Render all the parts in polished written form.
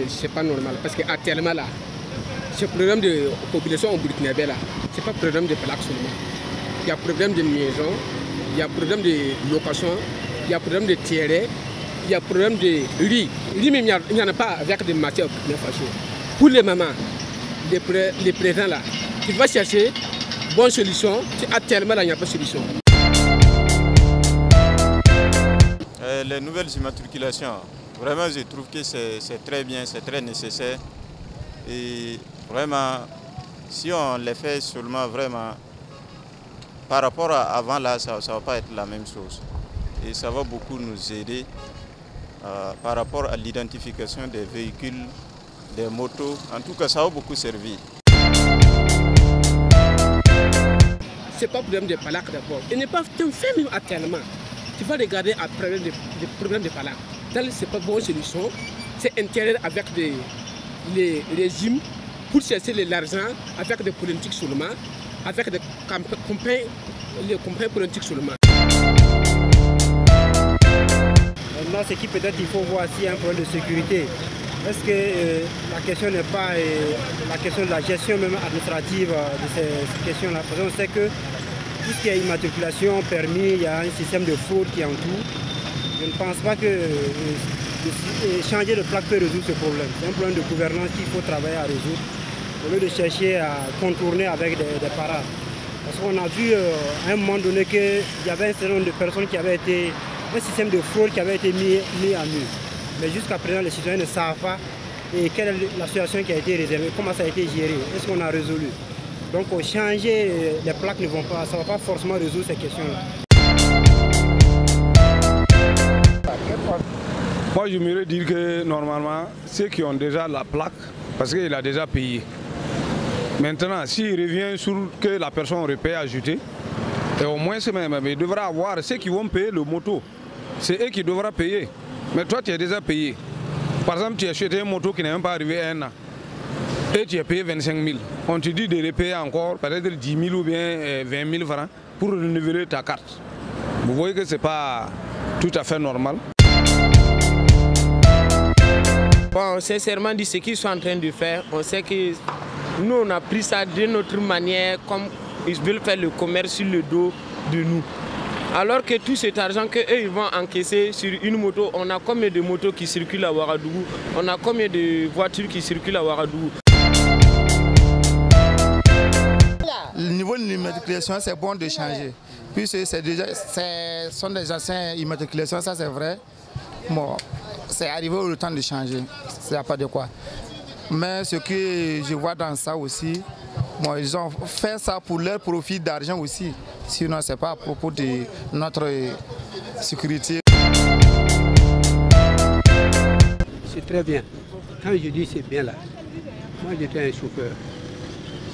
c'est pas normal parce qu'actuellement là, ce problème de population en Burkinabé là, c'est pas problème de plaques seulement. Il y a problème de maison, il y a problème de location, il y a problème de terrain, il y a problème de riz. Riz même il n'y en a pas avec des matières fâchées. Pour les mamans, les présents là, qui vont chercher bonne solution, actuellement là il n'y a pas de solution. Les nouvelles immatriculations, vraiment je trouve que c'est très bien, c'est très nécessaire. Et vraiment, si on les fait seulement vraiment, par rapport à avant là, ça ne va pas être la même chose. Et ça va beaucoup nous aider par rapport à l'identification des véhicules, des motos. En tout cas, ça va beaucoup servir. C'est pas le problème de plaques d'abord. Il n'est pas fait même actuellement. Tu vas regarder après les problèmes de plaques. Ce n'est pas une bonne solution. C'est intérêt avec les régimes pour chercher l'argent avec des politiques seulement, avec des campagnes politiques seulement. Maintenant, ce qui peut-être il faut voir s'il y a un problème de sécurité. Est-ce que la question n'est pas la question de la gestion même administrative de ces questions-là? Parce qu'on sait que tout ce qui est immatriculation, permis, il y a un système de fraude qui entoure. Je ne pense pas que changer de plaque peut résoudre ce problème. C'est un problème de gouvernance qu'il faut travailler à résoudre, au lieu de chercher à contourner avec des parades. Parce qu'on a vu à un moment donné qu'il y avait un certain nombre de personnes qui avaient été, un système de fraude qui avait été mis à nu. Mais jusqu'à présent, les citoyens ne savent pas quelle est la situation qui a été réservée, comment ça a été géré, est-ce qu'on a résolu. Donc changer les plaques ça ne va pas forcément résoudre ces questions-là. Moi, j'aimerais dire que normalement, ceux qui ont déjà la plaque, parce qu'il a déjà payé. Maintenant, s'il revient sur que la personne aurait payé ajouté, et au moins il devra avoir ceux qui vont payer le moto. C'est eux qui devront payer. Mais toi, tu as déjà payé. Par exemple, tu as acheté une moto qui n'est même pas arrivée à un an. Et tu as payé 25 000. On te dit de repayer encore peut-être 10 000 ou bien 20 000 francs pour renouveler ta carte. Vous voyez que ce n'est pas tout à fait normal. Bon, sincèrement dit, ce qu'ils sont en train de faire, on sait que nous, on a pris ça de notre manière, comme ils veulent faire le commerce sur le dos de nous. Alors que tout cet argent qu'eux ils vont encaisser sur une moto, on a combien de motos qui circulent à Ouagadougou? On a combien de voitures qui circulent à Ouagadougou? Le niveau de l'immatriculation, c'est bon de changer. Puisque ce sont des anciens immatriculations, ça c'est vrai. Bon, c'est arrivé au temps de changer, il n'y a pas de quoi. Mais ce que je vois dans ça aussi, bon, ils ont fait ça pour leur profit d'argent aussi. Sinon, ce n'est pas à propos de notre sécurité. C'est très bien. Quand je dis c'est bien là, moi j'étais un chauffeur.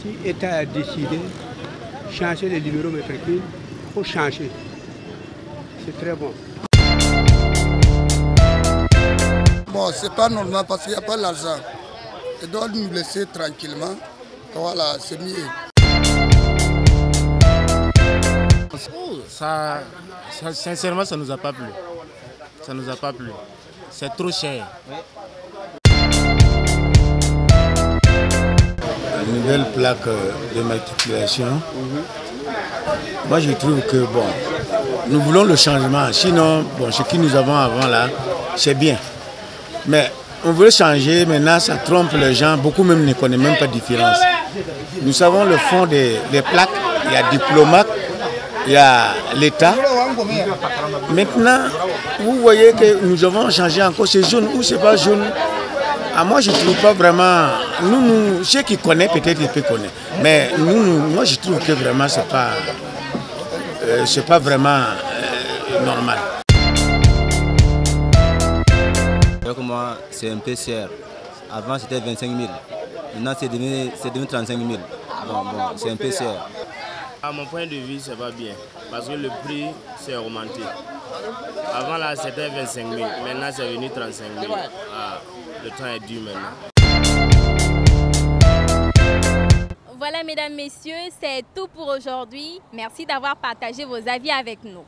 Si l'État a décidé de changer les numéros matricules, il faut changer. C'est très bon. Bon, c'est pas normal parce qu'il n'y a pas l'argent. Ils doivent nous laisser tranquillement. Voilà, c'est mieux. Sincèrement, ça ne nous a pas plu. Ça ne nous a pas plu. C'est trop cher. La nouvelle plaque de matriculation, moi je trouve que bon, nous voulons le changement. Sinon, bon, ce que nous avons avant là, c'est bien. Mais on veut changer, maintenant ça trompe les gens, beaucoup même ne connaissent même pas de différence. Nous savons le fond des plaques, il y a diplomate, il y a l'État. Maintenant, vous voyez que nous avons changé encore, c'est jaune ou c'est pas jaune. Ah, moi je ne trouve pas vraiment, ceux qui connaissent peut-être ils peuvent connaître. Mais moi je trouve que vraiment c'est pas vraiment normal. Pour moi, c'est un peu cher. Avant, c'était 25 000. Maintenant, c'est devenu 35 000. Bon, c'est un peu cher. À mon point de vue, c'est pas bien. Parce que le prix s'est augmenté. Avant, là, c'était 25 000. Maintenant, c'est devenu 35 000. Ah, le temps est dur maintenant. Voilà, mesdames, messieurs, c'est tout pour aujourd'hui. Merci d'avoir partagé vos avis avec nous.